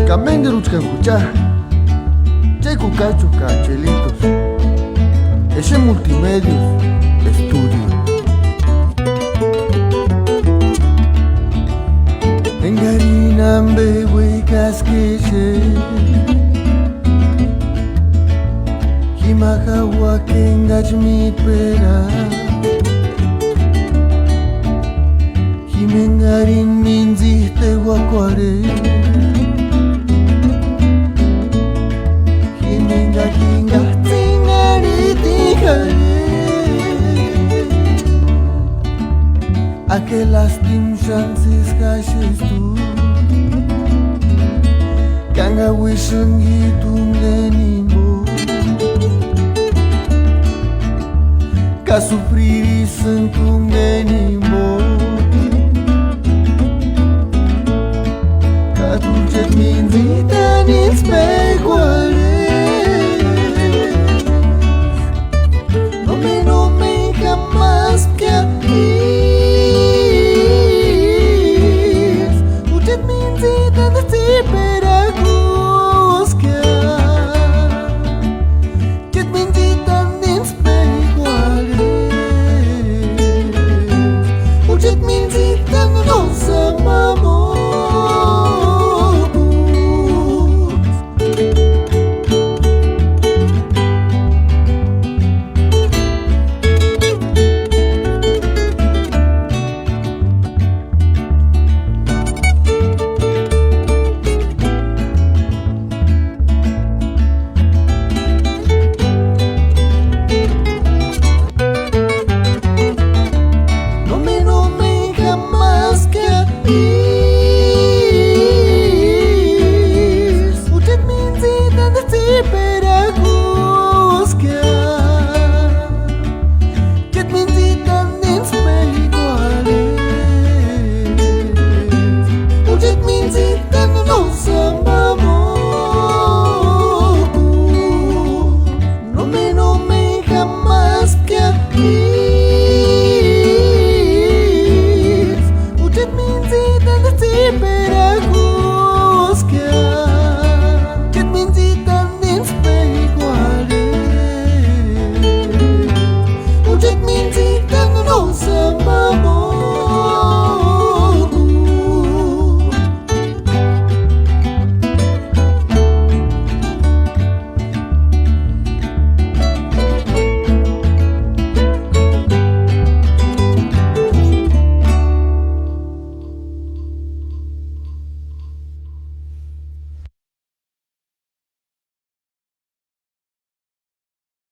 Camenga ruchkan kucha Chay cucacho cachelitos Ese multimedios estudio Engarinambe huecas queche Himahawa kengach mi pera Himengarin minziste guacuare Himenga kinga tingari tingare Aquelas tim chances caches tu Kanga wishung hitung lenimbo Kasupri sentung lenimbo